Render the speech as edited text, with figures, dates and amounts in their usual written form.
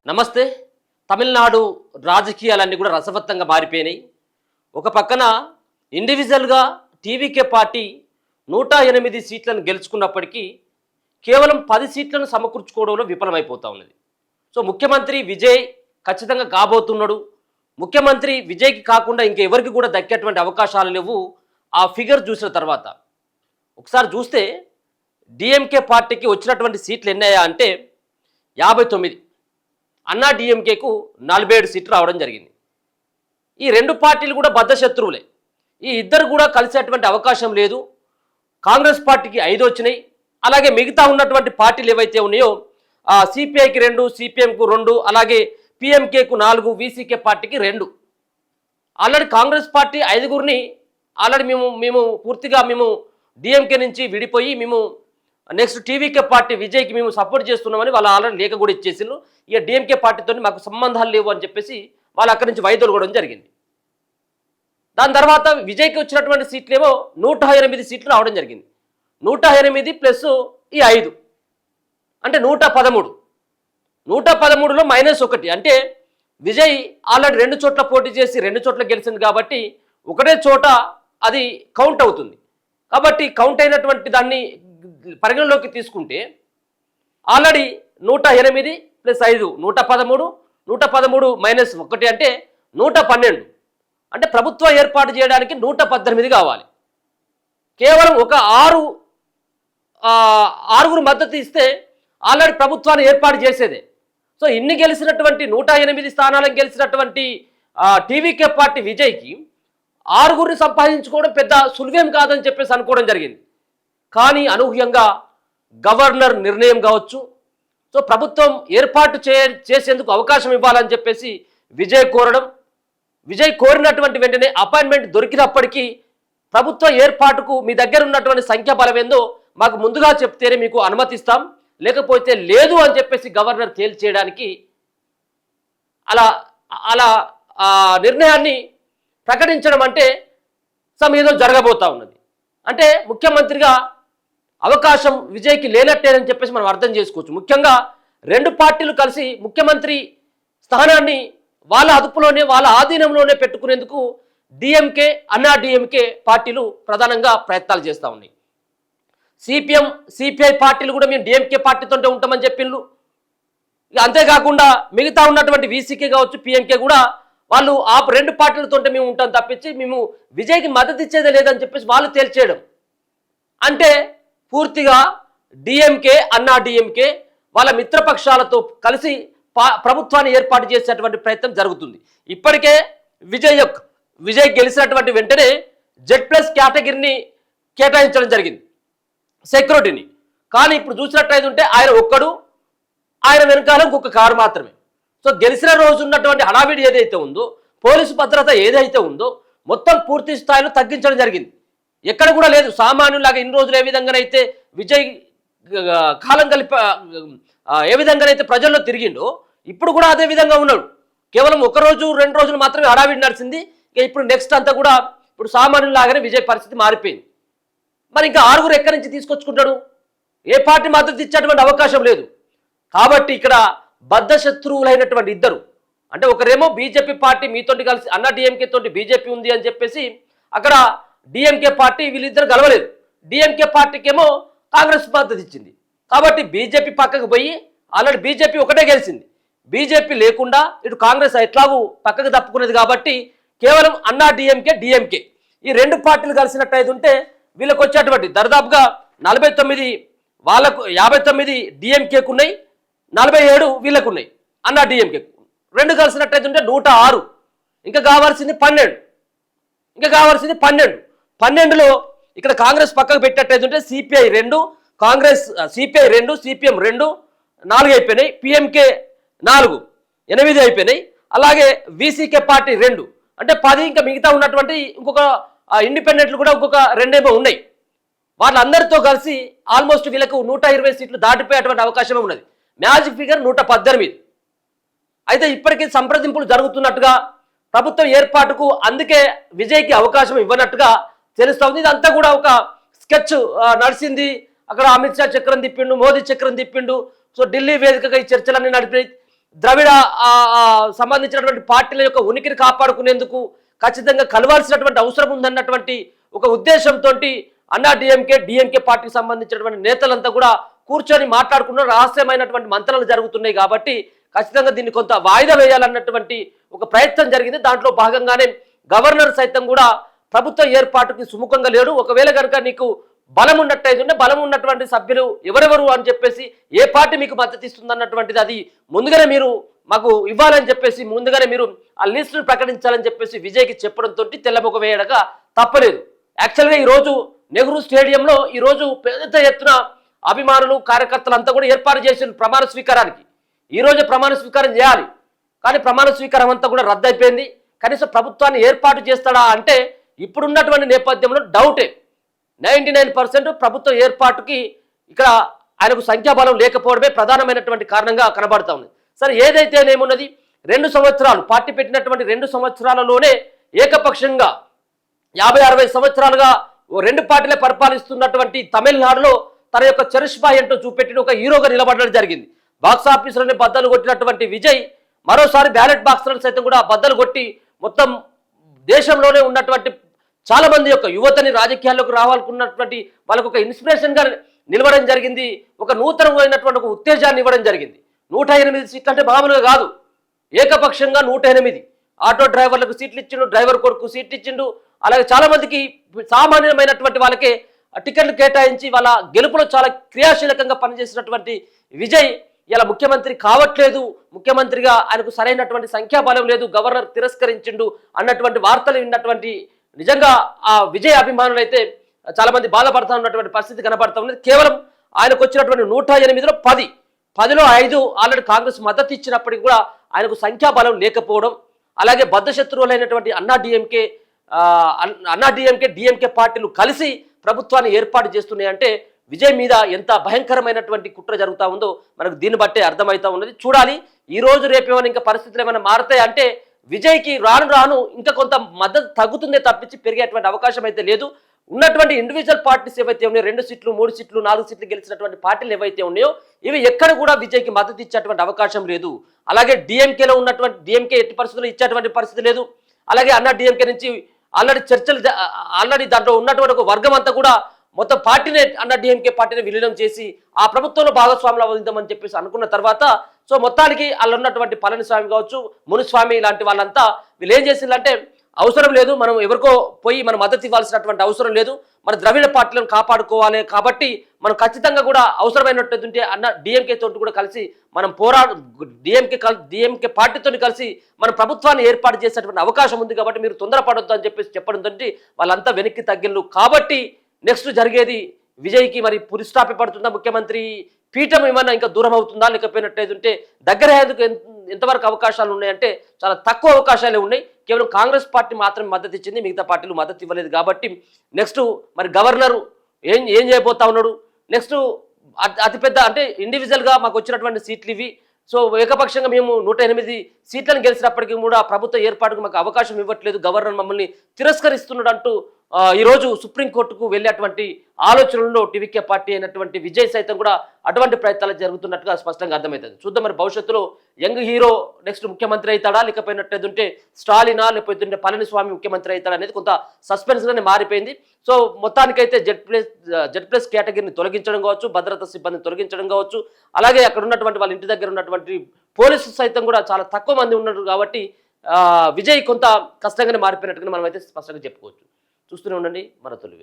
నమస్తే. తమిళనాడు రాజకీయాలన్నీ కూడా రసవత్తంగా మారిపోయినాయి. ఒక పక్కన ఇండివిజువల్గా టీవీకే పార్టీ 108 సీట్లను గెలుచుకున్నప్పటికీ కేవలం 10 సీట్లను సమకూర్చుకోవడంలో విఫలమైపోతూ ఉన్నది. సో ముఖ్యమంత్రి విజయ్ ఖచ్చితంగా కాబోతున్నాడు. ముఖ్యమంత్రి విజయ్కి కాకుండా ఇంకెవరికి కూడా దక్కేటువంటి అవకాశాలు లేవు. ఆ ఫిగర్ చూసిన తర్వాత ఒకసారి చూస్తే డిఎంకే పార్టీకి వచ్చినటువంటి సీట్లు ఎన్నాయా అంటే 59, అన్నా డిఎంకేకు 47 సీట్లు రావడం జరిగింది. ఈ రెండు పార్టీలు కూడా బద్ధశత్రువులే. ఈ ఇద్దరు కూడా కలిసేటువంటి అవకాశం లేదు. కాంగ్రెస్ పార్టీకి 5 వచ్చినాయి. అలాగే మిగతా ఉన్నటువంటి పార్టీలు ఏవైతే ఉన్నాయో సిపిఐకి 2, సిపిఎంకు 2, అలాగే పిఎంకేకు 4, వీసీకే పార్టీకి 2. ఆల్రెడీ కాంగ్రెస్ పార్టీ 5గురిని ఆల్రెడీ మేము పూర్తిగా డిఎంకే నుంచి విడిపోయి నెక్స్ట్ టీవీకే పార్టీ విజయ్కి మేము సపోర్ట్ చేస్తున్నామని వాళ్ళు ఆల్రెడీ లేఖ కూడా ఇచ్చేసిండ్రు. ఇక డిఎంకే పార్టీతో మాకు సంబంధాలు లేవు అని చెప్పేసి వాళ్ళు అక్కడి నుంచి వైదొలగడం జరిగింది. దాని తర్వాత విజయ్కి వచ్చినటువంటి సీట్లేమో 108 సీట్లు రావడం జరిగింది. 108 ప్లస్ ఈ 5 అంటే 113. 113లో -1 అంటే విజయ్ ఆల్రెడీ 2 చోట్ల పోటీ చేసి 2 చోట్ల గెలిచింది కాబట్టి ఒకటే చోట అది కౌంట్ అవుతుంది. కాబట్టి కౌంట్ అయినటువంటి దాన్ని పరిగణలోకి తీసుకుంటే ఆల్రెడీ 108 ప్లస్ 5 113, 113 -1 అంటే 112. అంటే ప్రభుత్వం ఏర్పాటు చేయడానికి 118 కావాలి. కేవలం ఒక 6గురు మద్దతు ఇస్తే ఆల్రెడీ ప్రభుత్వాన్ని ఏర్పాటు చేసేదే. సో ఇన్ని గెలిచినటువంటి 108 స్థానాలను గెలిచినటువంటి టీవీకే పార్టీ విజయ్కి 6గురిని సంపాదించుకోవడం పెద్ద సులువేం కాదని చెప్పేసి అనుకోవడం జరిగింది. కానీ అనూహ్యంగా గవర్నర్ నిర్ణయం కావచ్చు, సో ప్రభుత్వం ఏర్పాటు చేసేందుకు అవకాశం ఇవ్వాలని చెప్పేసి విజయ్ కోరడం, విజయ్ కోరినటువంటి వెంటనే అపాయింట్మెంట్ దొరికినప్పటికీ ప్రభుత్వ ఏర్పాటుకు మీ దగ్గర ఉన్నటువంటి సంఖ్య బలమేందో మాకు ముందుగా చెప్తేనే మీకు అనుమతిస్తాం, లేకపోతే లేదు అని చెప్పేసి గవర్నర్ తేల్చేయడానికి అలా నిర్ణయాన్ని ప్రకటించడం అంటే ఏదో జరగబోతా ఉన్నది. అంటే ముఖ్యమంత్రిగా అవకాశం విజయ్కి లేనట్టేనని చెప్పేసి మనం అర్థం చేసుకోవచ్చు. ముఖ్యంగా 2 పార్టీలు కలిసి ముఖ్యమంత్రి స్థానాన్ని వాళ్ళ అదుపులోనే వాళ్ళ ఆధీనంలోనే పెట్టుకునేందుకు డిఎంకే, అన్నా డిఎంకే పార్టీలు ప్రధానంగా ప్రయత్నాలు చేస్తూ ఉన్నాయి. సిపిఎం, సిపిఐ పార్టీలు కూడా మేము డిఎంకే పార్టీతోనే ఉంటామని చెప్పిండ్రు. అంతేకాకుండా మిగతా ఉన్నటువంటి వీసీకే కావచ్చు, పిఎంకే కూడా వాళ్ళు ఆ 2 పార్టీలతో మేము ఉంటాం తప్పించి మేము విజయ్కి మద్దతు ఇచ్చేదే లేదని చెప్పేసి వాళ్ళు తేల్చేయడం అంటే పూర్తిగా డిఎంకే, అన్నా డిఎంకే వాళ్ళ మిత్రపక్షాలతో కలిసి ప్రభుత్వాన్ని ఏర్పాటు చేసేటువంటి ప్రయత్నం జరుగుతుంది. ఇప్పటికే విజయ్ గెలిచినటువంటి వెంటనే Z+ కేటగిరీని కేటాయించడం జరిగింది, సెక్యూరిటీని. కానీ ఇప్పుడు చూసినట్టయితే ఆయన ఒక్కడు, ఆయన వెనకాల ఇంకొక కారు మాత్రమే. సో గెలిచిన రోజు ఉన్నటువంటి హడావిడి ఏదైతే ఉందో, పోలీసు భద్రత ఏదైతే ఉందో మొత్తం పూర్తి స్థాయిలో తగ్గించడం జరిగింది. ఎక్కడ కూడా లేదు. సామాన్యులాగా ఇన్ని రోజులు ఏ విధంగానైతే విజయ్ కాలం ఏ విధంగానైతే ప్రజల్లో తిరిగిండో ఇప్పుడు కూడా అదే విధంగా ఉన్నాడు. కేవలం 1 రోజు 2 రోజులు మాత్రమే హడావిడి నడిచింది. ఇక ఇప్పుడు నెక్స్ట్ అంతా కూడా ఇప్పుడు సామాన్యులాగానే విజయ్ పరిస్థితి మారిపోయింది. మరి ఇంకా 6గురు ఎక్కడి నుంచి తీసుకొచ్చుకుంటాడు? ఏ పార్టీ మద్దతు ఇచ్చేటువంటి అవకాశం లేదు. కాబట్టి ఇక్కడ బద్ధశత్రువులైనటువంటి ఇద్దరు, అంటే ఒకరేమో బీజేపీ పార్టీ మీతోటి కలిసి అన్నా డిఎంకే తోటి బీజేపీ ఉంది అని చెప్పేసి అక్కడ డిఎంకే పార్టీ వీళ్ళిద్దరు గెలవలేదు. డిఎంకే పార్టీకి ఏమో కాంగ్రెస్ మద్దతు ఇచ్చింది. కాబట్టి బీజేపీ పక్కకు పోయి ఆల్రెడీ బీజేపీ ఒకటే గెలిచింది. బీజేపీ లేకుండా ఇటు కాంగ్రెస్ ఎట్లాగూ పక్కకు తప్పుకునేది కాబట్టి కేవలం అన్నా డిఎంకే ఈ 2 పార్టీలు కలిసినట్టయితే ఉంటే వీళ్ళకి వచ్చేటువంటి దరిదాపుగా 49 వాళ్ళకు, 59 డిఎంకేకు ఉన్నాయి, 47 వీళ్ళకు ఉన్నాయి అన్నా డిఎంకే. 2 కలిసినట్టయితే ఉంటే 106. ఇంకా కావాల్సింది 12. 12లో ఇక్కడ కాంగ్రెస్ పక్కకు పెట్టేట్టయితే ఉంటే సిపిఐ 2, కాంగ్రెస్ సిపిఐ 2, సిపిఎం 2, 4 అయిపోయినాయి. పిఎంకే 4, 8 అయిపోయినాయి. అలాగే వీసీకే పార్టీ 2 అంటే 10. ఇంకా మిగతా ఉన్నటువంటి ఇంకొక ఇండిపెండెంట్లు కూడా ఇంకొక 2 ఉన్నాయి. వాళ్ళందరితో కలిసి ఆల్మోస్ట్ వీళ్ళకు 120 సీట్లు దాటిపోయేటువంటి అవకాశమే ఉన్నది. Magic figure 118. అయితే ఇప్పటికీ సంప్రదింపులు జరుగుతున్నట్టుగా, ప్రభుత్వం ఏర్పాటుకు అందుకే విజయ్కి అవకాశం ఇవ్వనట్టుగా తెలుస్తుంది. ఇదంతా కూడా ఒక స్కెచ్ నడిచింది. అక్కడ అమిత్ షా చక్రం తిప్పిండు, మోదీ చక్రం తిప్పిండు. సో ఢిల్లీ వేదికగా ఈ చర్చలన్నీ నడిపి ద్రవిడ సంబంధించినటువంటి పార్టీల యొక్క ఉనికిని కాపాడుకునేందుకు ఖచ్చితంగా కలవాల్సినటువంటి అవసరం ఉందన్నటువంటి ఒక ఉద్దేశంతో అన్నా డిఎంకే పార్టీకి సంబంధించినటువంటి నేతలంతా కూడా కూర్చొని మాట్లాడుకున్న రహస్యమైనటువంటి మంత్రాలు జరుగుతున్నాయి కాబట్టి ఖచ్చితంగా దీన్ని కొంత వాయిదా వేయాలన్నటువంటి ఒక ప్రయత్నం జరిగింది. దాంట్లో భాగంగానే గవర్నర్ సైతం కూడా ప్రభుత్వ ఏర్పాటుకి సుముఖంగా లేడు. ఒకవేళ కనుక నీకు బలం ఉన్నట్టయితే బలం ఉన్నటువంటి సభ్యులు ఎవరెవరు అని చెప్పేసి ఏ పార్టీ మీకు మద్దతు ఇస్తుందన్నటువంటిది అది ముందుగానే మీరు మాకు ఇవ్వాలని చెప్పేసి ముందుగానే మీరు ఆ లిస్టును ప్రకటించాలని చెప్పేసి విజయ్కి చెప్పడంతో తెల్లముఖ వేయడగా తప్పలేదు. యాక్చువల్గా ఈరోజు నెహ్రూ స్టేడియంలో ఈరోజు పెద్ద ఎత్తున అభిమానులు కార్యకర్తలు అంతా కూడా ఏర్పాటు చేసిన ప్రమాణ స్వీకారానికి ఈరోజు ప్రమాణ స్వీకారం చేయాలి. కానీ ప్రమాణ స్వీకారం అంతా కూడా రద్దయిపోయింది. కనీసం ప్రభుత్వాన్ని ఏర్పాటు చేస్తాడా అంటే ఇప్పుడున్నటువంటి నేపథ్యంలో డౌటే. 99% ప్రభుత్వ ఏర్పాటుకి ఇక్కడ ఆయనకు సంఖ్యాబలం లేకపోవడమే ప్రధానమైనటువంటి కారణంగా కనబడతా ఉంది. సరే ఏదైతేనేమున్నది 2 సంవత్సరాలు పార్టీ పెట్టినటువంటి 2 సంవత్సరాలలోనే ఏకపక్షంగా 50-60 సంవత్సరాలుగా 2 పార్టీలే పరిపాలిస్తున్నటువంటి తమిళనాడులో తన యొక్క చరిష్మా ఏంటో చూపెట్టిన ఒక హీరోగా నిలబడడం జరిగింది. బాక్స్ ఆఫీసులోనే బద్దలు కొట్టినటువంటి విజయ్ మరోసారి బ్యాలెట్ బాక్స్లను సైతం కూడా బద్దలు కొట్టి మొత్తం దేశంలోనే ఉన్నటువంటి చాలా మంది యొక్క యువతని రాజకీయాల్లోకి రావాలనుకున్నటువంటి వాళ్ళకు ఒక ఇన్స్పిరేషన్గా నిలవడం జరిగింది. ఒక నూతనమైనటువంటి ఒక ఉత్తేజాన్ని ఇవ్వడం జరిగింది. 108 సీట్లు అంటే మామూలుగా కాదు, ఏకపక్షంగా 108 ఆటో డ్రైవర్లకు సీట్లు ఇచ్చిండు, డ్రైవర్ కొడుకు సీట్లు ఇచ్చిండు. అలాగే చాలా మందికి సామాన్యమైనటువంటి వాళ్ళకే టికెట్లు కేటాయించి వాళ్ళ గెలుపులో చాలా క్రియాశీలకంగా పనిచేసినటువంటి విజయ్ ఇలా ముఖ్యమంత్రి కావట్లేదు, ముఖ్యమంత్రిగా ఆయనకు సరైనటువంటి సంఖ్యాబలం లేదు, గవర్నర్ తిరస్కరించిండు అన్నటువంటి వార్తలు విన్నటువంటి నిజంగా ఆ విజయ్ అభిమానులు అయితే చాలా మంది బాధపడతా ఉన్నటువంటి పరిస్థితి కనబడతా ఉన్నది. కేవలం ఆయనకు వచ్చినటువంటి 108లో 10లో 5 ఆల్రెడీ కాంగ్రెస్ మద్దతు ఇచ్చినప్పటికీ కూడా ఆయనకు సంఖ్యాబలం లేకపోవడం, అలాగే బద్ధశత్రువులైనటువంటి డిఎంకే పార్టీలు కలిసి ప్రభుత్వాన్ని ఏర్పాటు చేస్తున్నాయంటే విజయ్ మీద ఎంత భయంకరమైనటువంటి కుట్ర జరుగుతూ ఉందో మనకు దీన్ని బట్టే అర్థమవుతా ఉన్నది. చూడాలి ఈ రోజు రేపేమైనా ఇంకా పరిస్థితులు ఏమైనా మారుతాయి అంటే విజయ్కి రాను రాను ఇంకా కొంత మద్దతు తగ్గుతుందే తప్పించి పెరిగేటువంటి అవకాశం అయితే లేదు. ఉన్నటువంటి ఇండివిజువల్ పార్టీస్ ఏవైతే ఉన్నాయో 2 సీట్లు 3 సీట్లు 4 సీట్లు గెలిచినటువంటి పార్టీలు ఏవైతే ఉన్నాయో ఇవి ఎక్కడ కూడా విజయ్కి మద్దతు ఇచ్చేటువంటి అవకాశం లేదు. అలాగే డిఎంకేలో ఉన్నటువంటి డిఎంకే ఎట్టి పరిస్థితుల్లో ఇచ్చేటువంటి పరిస్థితి లేదు. అలాగే అన్నా డిఎంకే నుంచి ఆల్రెడీ దాంట్లో ఉన్నటువంటి ఒక వర్గం అంతా కూడా మొత్తం పార్టీనే అన్నా డిఎంకే పార్టీని విలీనం చేసి ఆ ప్రభుత్వంలో భాగస్వాములు అవుదామని చెప్పేసి అనుకున్న తర్వాత సో మొత్తానికి వాళ్ళు ఉన్నటువంటి పళనిస్వామి కావచ్చు, మునుస్వామి ఇలాంటి వాళ్ళంతా వీళ్ళు ఏం చేసిందంటే అవసరం లేదు, మనం ఎవరికో పోయి మనం మద్దతు ఇవ్వాల్సినటువంటి అవసరం లేదు, మన ద్రవిడ పార్టీలను కాపాడుకోవాలి కాబట్టి మనం ఖచ్చితంగా కూడా అవసరమైనట్టుంటే అన్న డిఎంకే తోటి కూడా కలిసి మనం డిఎంకే పార్టీతో కలిసి మన ప్రభుత్వాన్ని ఏర్పాటు చేసేటువంటి అవకాశం ఉంది కాబట్టి మీరు తొందరపడొద్దు అని చెప్పేసి చెప్పడంతో వాళ్ళంతా వెనక్కి తగ్గిళ్ళు. కాబట్టి నెక్స్ట్ జరిగేది విజయ్కి మరి పురిస్టాపి పడుతుందా, ముఖ్యమంత్రి పీఠం ఏమన్నా ఇంకా దూరం అవుతుందా, లేకపోయినట్టయితే దగ్గర అయ్యేందుకు ఎంతవరకు అవకాశాలు ఉన్నాయంటే చాలా తక్కువ అవకాశాలే ఉన్నాయి. కేవలం కాంగ్రెస్ పార్టీ మాత్రమే మద్దతు ఇచ్చింది, మిగతా పార్టీలు మద్దతు ఇవ్వలేదు. కాబట్టి నెక్స్ట్ మరి గవర్నర్ ఏం చేయబోతా ఉన్నాడు, నెక్స్ట్ అతిపెద్ద అంటే ఇండివిజువల్గా మాకు వచ్చినటువంటి సీట్లు ఇవి, సో ఏకపక్షంగా మేము 108 సీట్లను గెలిచినప్పటికీ కూడా ప్రభుత్వ ఏర్పాటుకు మాకు అవకాశం ఇవ్వట్లేదు, గవర్నర్ మమ్మల్ని తిరస్కరిస్తున్నాడు అంటూ ఈరోజు సుప్రీంకోర్టుకు వెళ్ళేటువంటి ఆలోచనలో టీవీకే పార్టీ అయినటువంటి విజయ్ సైతం కూడా అటువంటి ప్రయత్నాలు జరుగుతున్నట్టుగా స్పష్టంగా అర్థమవుతుంది. చూద్దాం మరి భవిష్యత్తులో యంగ్ హీరో నెక్స్ట్ ముఖ్యమంత్రి అవుతాడా, లేకపోయినట్టుంటే స్టాలినా, లేకపోతే పళనిస్వామి ముఖ్యమంత్రి అవుతాడా అనేది కొంత సస్పెన్స్గానే మారిపోయింది. సో మొత్తానికైతే జెడ్ ప్లస్ కేటగిరీని తొలగించడం కావచ్చు, భద్రతా సిబ్బందిని తొలగించడం కావచ్చు, అలాగే అక్కడ ఉన్నటువంటి వాళ్ళ ఇంటి దగ్గర ఉన్నటువంటి పోలీసులు సైతం కూడా చాలా తక్కువ మంది ఉన్నారు కాబట్టి విజయ్ కొంత కష్టంగానే మారిపోయినట్టుగా మనం అయితే స్పష్టంగా చెప్పుకోవచ్చు. చూస్తూనే ఉండండి మన తొలి.